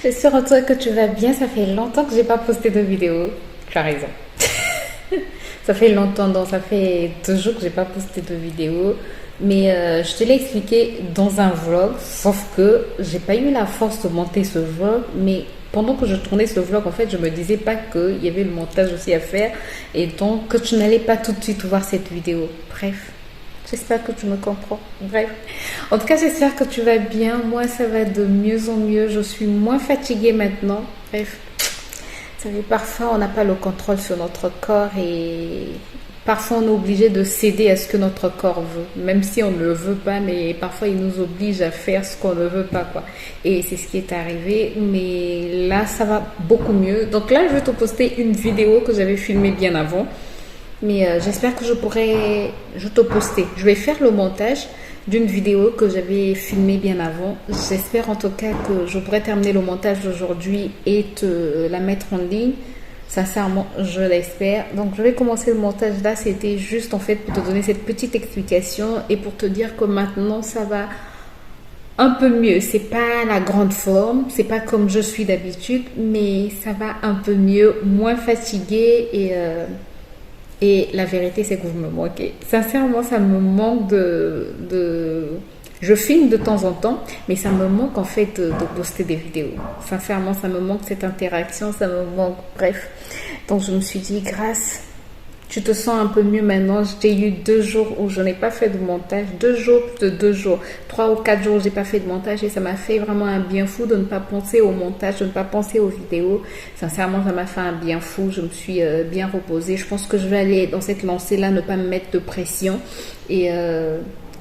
J'espère en toi que tu vas bien. Ça fait longtemps que j'ai pas posté de vidéo. Tu as raison. Ça fait longtemps, donc ça fait 2 jours que j'ai pas posté de vidéo. Mais je te l'ai expliqué dans un vlog, sauf que j'ai pas eu la force de monter ce vlog. Mais pendant que je tournais ce vlog, en fait, je me disais pas qu'il y avait le montage aussi à faire. Et donc, que tu n'allais pas tout de suite voir cette vidéo. Bref. J'espère que tu me comprends. Bref. En tout cas, j'espère que tu vas bien. Moi, ça va de mieux en mieux. Je suis moins fatiguée maintenant. Bref. Vous savez, parfois, on n'a pas le contrôle sur notre corps et parfois, on est obligé de céder à ce que notre corps veut. Même si on ne le veut pas, mais parfois, il nous oblige à faire ce qu'on ne veut pas, quoi. Et c'est ce qui est arrivé. Mais là, ça va beaucoup mieux. Donc là, je vais te poster une vidéo que j'avais filmée bien avant. Mais j'espère que je te poster. Je vais faire le montage d'une vidéo que j'avais filmée bien avant. J'espère en tout cas que je pourrai terminer le montage d'aujourd'hui et te la mettre en ligne. Sincèrement, je l'espère. Donc, je vais commencer le montage là. C'était juste en fait pour te donner cette petite explication et pour te dire que maintenant, ça va un peu mieux. C'est pas la grande forme, c'est pas comme je suis d'habitude, mais ça va un peu mieux, moins fatiguée et la vérité, c'est que vous me manquez. Sincèrement, ça me manque Je filme de temps en temps, mais ça me manque en fait de poster des vidéos. Sincèrement, ça me manque cette interaction, ça me manque. Bref. Donc, je me suis dit, grâce, tu te sens un peu mieux maintenant. J'ai eu 2 jours où je n'ai pas fait de montage. 2 jours, plus de 2 jours. 3 ou 4 jours, j'ai pas fait de montage et ça m'a fait vraiment un bien fou de ne pas penser au montage, de ne pas penser aux vidéos. Sincèrement, ça m'a fait un bien fou. Je me suis bien reposée. Je pense que je vais aller dans cette lancée-là, ne pas me mettre de pression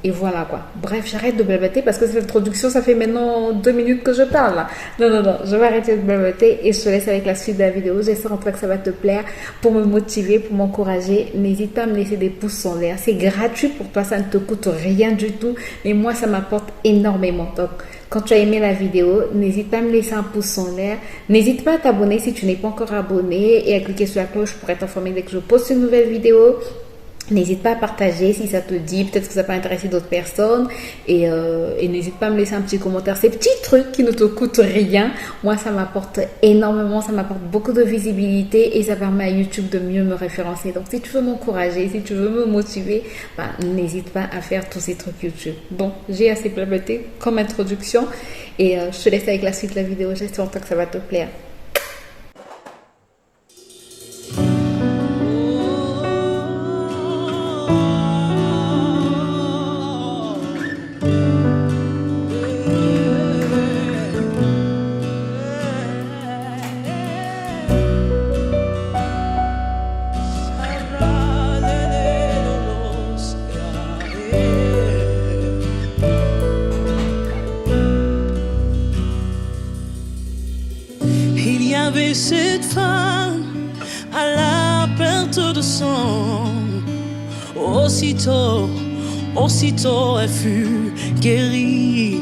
et voilà quoi. Bref, j'arrête de blablater parce que cette introduction, ça fait maintenant 2 minutes que je parle là. Non, je vais arrêter de blablater et je te laisse avec la suite de la vidéo. J'espère en tout cas que ça va te plaire pour me motiver, pour m'encourager. N'hésite pas à me laisser des pouces en l'air. C'est gratuit pour toi, ça ne te coûte rien du tout. Mais moi, ça m'apporte énormément. Donc, quand tu as aimé la vidéo, n'hésite pas à me laisser un pouce en l'air. N'hésite pas à t'abonner si tu n'es pas encore abonné et à cliquer sur la cloche pour être informé dès que je poste une nouvelle vidéo. N'hésite pas à partager si ça te dit, peut-être que ça peut intéresser d'autres personnes et n'hésite pas à me laisser un petit commentaire. Ces petits trucs qui ne te coûtent rien, moi ça m'apporte énormément, ça m'apporte beaucoup de visibilité et ça permet à YouTube de mieux me référencer. Donc si tu veux m'encourager, si tu veux me motiver, n'hésite pas à faire tous ces trucs YouTube. Bon, j'ai assez blablaté comme introduction et je te laisse avec la suite de la vidéo. J'espère que ça va te plaire. Cette femme à la perte de sang, aussitôt elle fut guérie.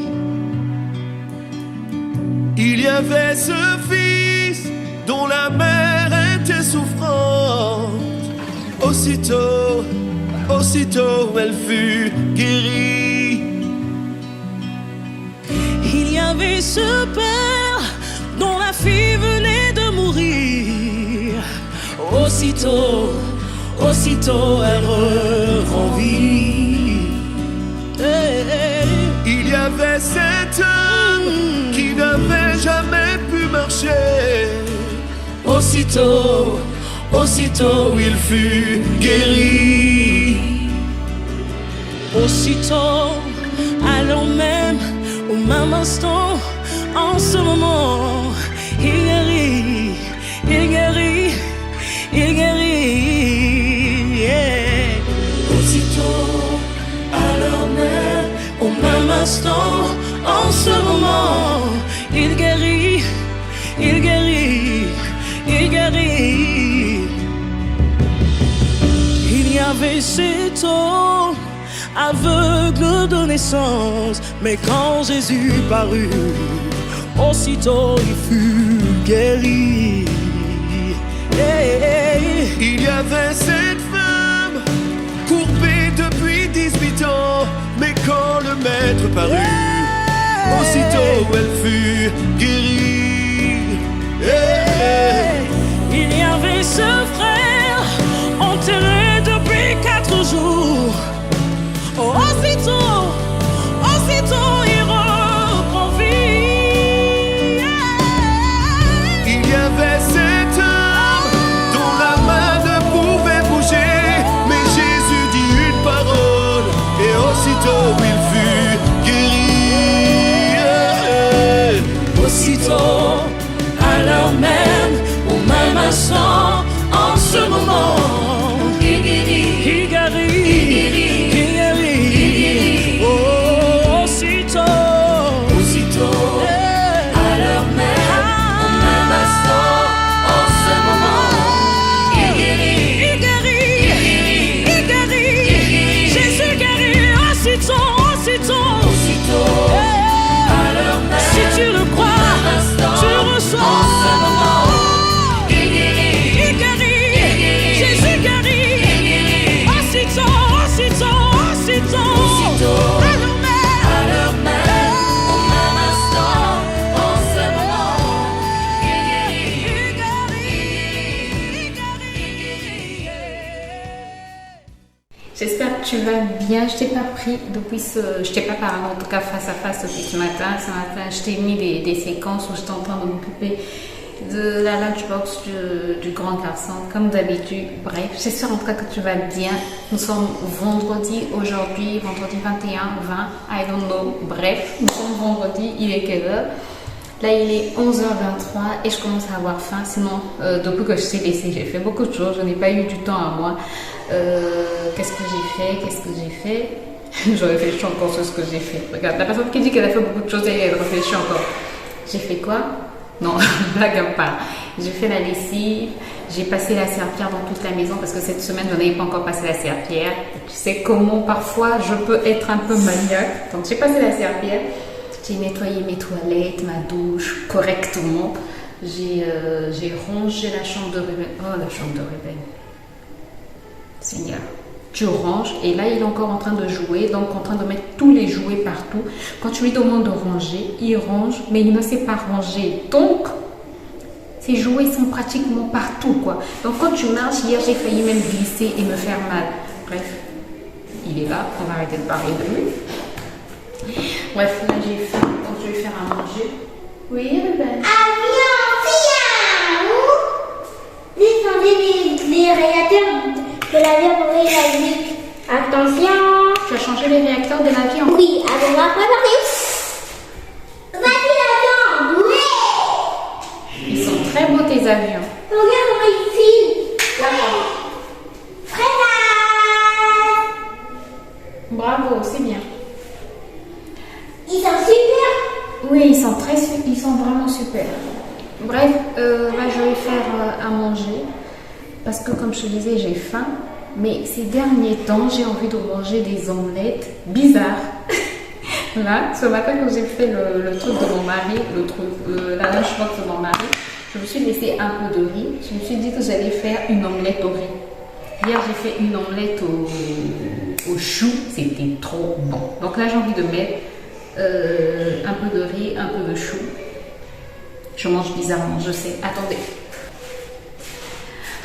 Il y avait ce fils dont la mère était souffrante. Aussitôt elle fut guérie. Il y avait ce père dont la fille venait de mourir. Aussitôt elle revit. Il y avait cet homme qui n'avait jamais pu marcher. Aussitôt il fut guéri. Aussitôt, alors même, au même instant, en ce moment, il guérit. Yeah. Aussitôt, alors même, au même instant, en ce moment, il guérit. Il y avait cet homme aveugle de naissance, mais quand Jésus parut, aussitôt il fut guéri. Il y avait cette femme courbée depuis 18 ans, mais quand le maître parut, aussitôt elle fut guérie. tu vas bien. Je t'ai pas pris depuis je t'ai pas parlé en tout cas face à face depuis ce matin. Ce matin, je t'ai mis des séquences où j'étais en train de m'occuper de la lunchbox du grand garçon, comme d'habitude. Bref, j'espère en tout cas que tu vas bien. Nous sommes vendredi aujourd'hui, vendredi 21, 20, I don't know. Bref, nous sommes vendredi, il est quelle heure? Là, il est 11h23 et je commence à avoir faim. Sinon, depuis que je t'ai laissé, j'ai fait beaucoup de choses. Je n'ai pas eu du temps à moi. Qu'est-ce que j'ai fait? Je réfléchis encore sur ce que j'ai fait. Regarde, la personne qui dit qu'elle a fait beaucoup de choses, elle réfléchit encore. J'ai fait quoi? Non, blague pas. J'ai fait la lessive, j'ai passé la serpillière dans toute la maison parce que cette semaine, je n'avais pas encore passé la serpillière. Tu sais comment parfois je peux être un peu maniaque. Donc, j'ai passé la serpillière. J'ai nettoyé mes toilettes, ma douche correctement. J'ai rangé la chambre de Ruben. Oh, la chambre de Ruben. Seigneur. Tu ranges et là, il est encore en train de jouer, donc en train de mettre tous les jouets partout. Quand tu lui demandes de ranger, il range, mais il ne sait pas ranger. Donc, ses jouets sont pratiquement partout, quoi. Donc, quand tu marches, hier, j'ai failli même glisser et me faire mal. Bref, il est là. On va arrêter de parler de lui. Bref, là j'ai faim, donc je vais faire à manger. Oui, Ruben. Descendez les réacteurs de l'avion pour la vie. Attention. Tu as changé les réacteurs de l'avion? Oui, alors on va préparer. Vas-y l'avion. Oui. Ils sont très beaux tes avions. Regarde comment ils filent. Freinage. Bravo, c'est bien. Ils sont super. Oui, ils sont vraiment super. Bref, là je vais faire à manger parce que comme je te disais, j'ai faim. Mais ces derniers temps, j'ai envie de manger des omelettes bizarres. Là, ce matin quand j'ai fait le truc de mon mari, la lunchbox de mon mari, je me suis laissé un peu de riz. Je me suis dit que j'allais faire une omelette au riz. Hier, j'ai fait une omelette au chou. C'était trop bon. Donc là, j'ai envie de mettre un peu de riz, un peu de chou. Je mange bizarrement, je sais. Attendez.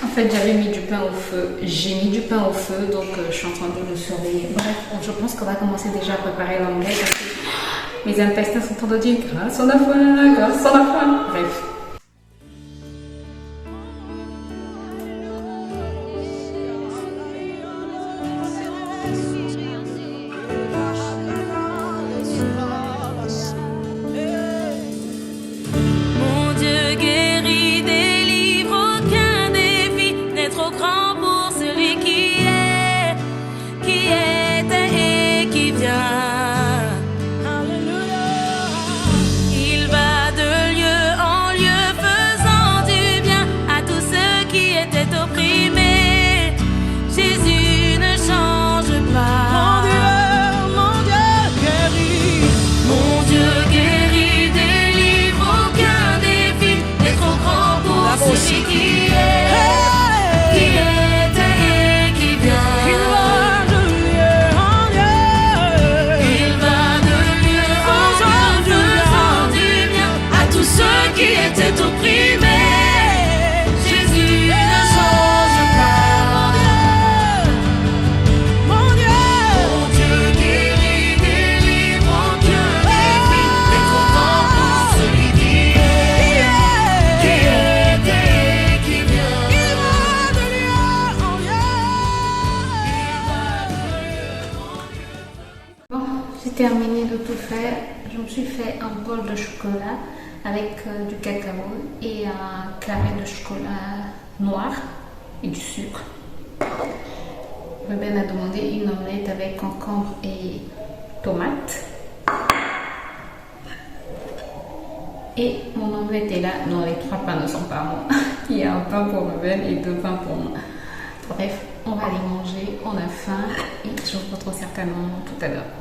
En fait, j'avais mis du pain au feu. J'ai mis du pain au feu, donc je suis en train de le surveiller. Bref, je pense qu'on va commencer déjà à préparer l'omelette parce que mes intestins sont en train de dire grâce on a faim, grâce on a faim. Bref. Terminé de tout faire, je me suis fait un bol de chocolat avec du cacao et un carré de chocolat noir et du sucre. Ruben a demandé une omelette avec concombre et tomate. Et mon omelette est là. Non, les 3 pains ne sont pas moi. Il y a un pain pour Ruben et 2 pains pour moi. Bref, on va les manger, on a faim et je vous retrouve certainement tout à l'heure.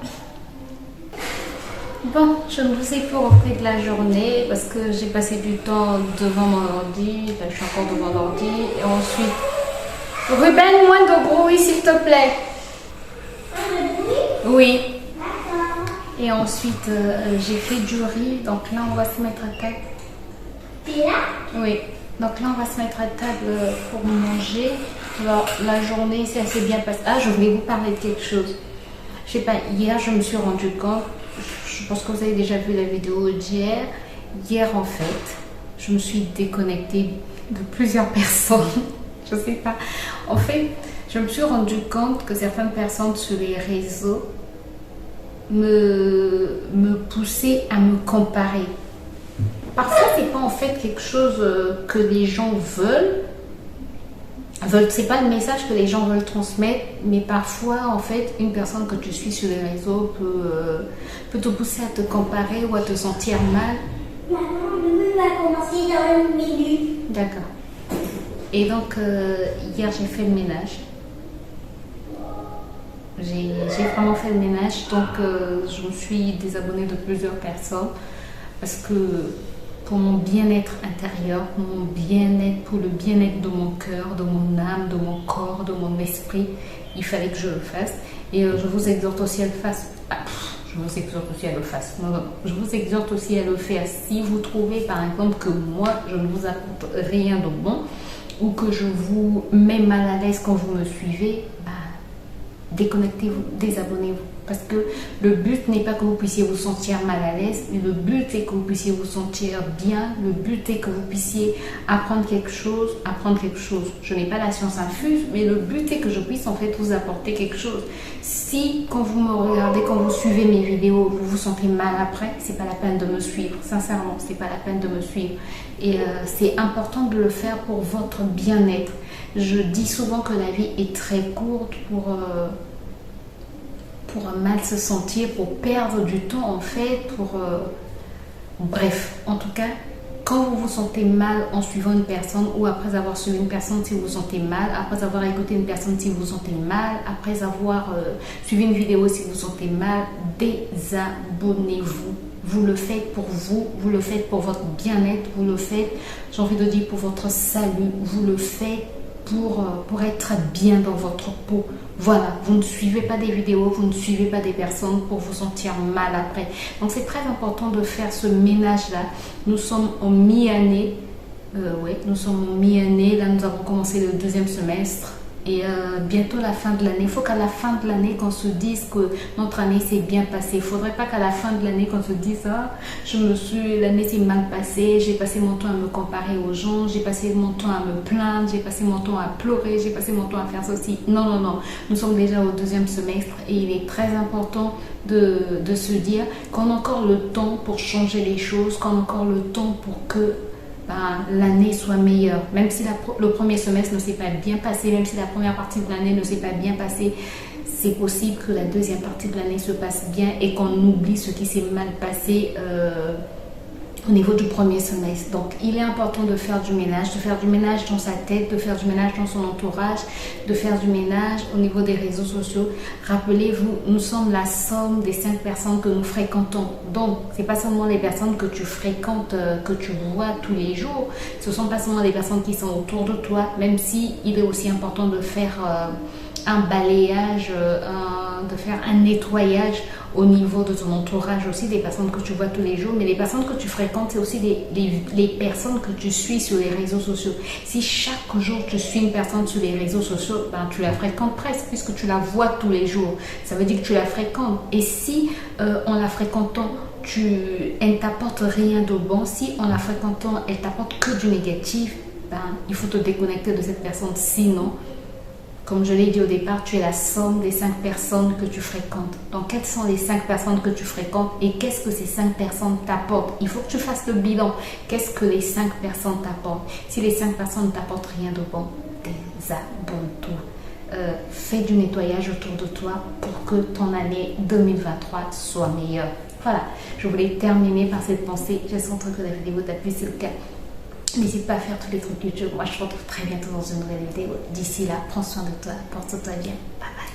Bon, je ne vous ai pas repris de la journée parce que j'ai passé du temps devant mon ordi. Là, je suis encore devant l'ordi. Et ensuite, Ruben, moins de bruit s'il te plaît. Oui. Et ensuite, j'ai fait du riz. Donc là, on va se mettre à table. T'es là? Oui. Donc là, on va se mettre à table pour manger. Alors, la journée s'est assez bien passée. Ah, je voulais vous parler de quelque chose. Je sais pas, hier, je me suis rendu compte, je pense que vous avez déjà vu la vidéo d'hier. Hier, en fait, je me suis déconnectée de plusieurs personnes. Je sais pas. En fait, je me suis rendu compte que certaines personnes sur les réseaux me poussaient à me comparer. Parfois, c'est pas en fait quelque chose que les gens veulent. C'est pas le message que les gens veulent transmettre, mais parfois, en fait, une personne que tu suis sur les réseaux peut te pousser à te comparer ou à te sentir mal. Maman, le menu va commencer dans le menu. D'accord. Et donc, hier, j'ai fait le ménage. J'ai vraiment fait le ménage, donc je me suis désabonnée de plusieurs personnes parce que pour mon bien-être intérieur, pour mon bien-être, pour le bien-être de mon cœur, de mon âme, de mon corps, de mon esprit, il fallait que je le fasse. Et je vous exhorte aussi à le faire. Je vous exhorte aussi à le faire. Non. Je vous exhorte aussi à le faire. Si vous trouvez par exemple que moi, je ne vous apporte rien de bon ou que je vous mets mal à l'aise quand vous me suivez, déconnectez-vous, désabonnez-vous. Parce que le but n'est pas que vous puissiez vous sentir mal à l'aise, mais le but est que vous puissiez vous sentir bien, le but est que vous puissiez apprendre quelque chose. Je n'ai pas la science infuse, mais le but est que je puisse en fait vous apporter quelque chose. Si quand vous me regardez, quand vous suivez mes vidéos, vous vous sentez mal après, c'est pas la peine de me suivre. Sincèrement, c'est pas la peine de me suivre. Et c'est important de le faire pour votre bien-être. Je dis souvent que la vie est très courte pour mal se sentir, pour perdre du temps en fait, bref, en tout cas, quand vous vous sentez mal en suivant une personne ou après avoir suivi une personne si vous vous sentez mal, après avoir écouté une personne si vous vous sentez mal, après avoir suivi une vidéo si vous vous sentez mal, désabonnez-vous. Vous le faites pour vous, vous le faites pour votre bien-être, vous le faites, j'ai envie de dire, pour votre salut, vous le faites pour être bien dans votre peau. Voilà, vous ne suivez pas des vidéos, vous ne suivez pas des personnes pour vous sentir mal après. Donc c'est très important de faire ce ménage-là. Nous sommes en mi-année. Nous sommes en mi-année. Là, nous avons commencé le deuxième semestre. Et bientôt la fin de l'année. Il faut qu'à la fin de l'année, qu'on se dise que notre année s'est bien passée. Il ne faudrait pas qu'à la fin de l'année, qu'on se dise l'année s'est mal passée, j'ai passé mon temps à me comparer aux gens, j'ai passé mon temps à me plaindre, j'ai passé mon temps à pleurer, j'ai passé mon temps à faire ceci. Non. Nous sommes déjà au deuxième semestre et il est très important de se dire qu'on a encore le temps pour changer les choses, qu'on a encore le temps pour que l'année soit meilleure. Même si le premier semestre ne s'est pas bien passé, même si la première partie de l'année ne s'est pas bien passée, c'est possible que la deuxième partie de l'année se passe bien et qu'on oublie ce qui s'est mal passé au niveau du premier semestre. Donc il est important de faire du ménage dans sa tête, de faire du ménage dans son entourage, de faire du ménage au niveau des réseaux sociaux. Rappelez-vous, nous sommes la somme des 5 personnes que nous fréquentons. Donc c'est pas seulement les personnes que tu fréquentes, que tu vois tous les jours, ce sont pas seulement les personnes qui sont autour de toi, même si il est aussi important de faire un balayage, de faire un nettoyage au niveau de ton entourage aussi, des personnes que tu vois tous les jours, mais les personnes que tu fréquentes, c'est aussi les personnes que tu suis sur les réseaux sociaux. Si chaque jour tu suis une personne sur les réseaux sociaux, tu la fréquentes presque, puisque tu la vois tous les jours. Ça veut dire que tu la fréquentes. Et si en la fréquentant, elle ne t'apporte rien de bon, si en la fréquentant, elle t'apporte que du négatif, il faut te déconnecter de cette personne. Sinon, comme je l'ai dit au départ, tu es la somme des 5 personnes que tu fréquentes. Donc, quelles sont les 5 personnes que tu fréquentes et qu'est-ce que ces 5 personnes t'apportent? Il faut que tu fasses le bilan. Qu'est-ce que les 5 personnes t'apportent? Si les 5 personnes ne t'apportent rien de bon, désabonne-toi. Fais du nettoyage autour de toi pour que ton année 2023 soit meilleure. Voilà, je voulais terminer par cette pensée. J'espère que la vidéo t'a plu, c'est le cas. N'hésite pas à faire tous les trucs YouTube. Moi, je te retrouve très bientôt dans une nouvelle vidéo. D'ici là, prends soin de toi, porte-toi bien. Bye bye.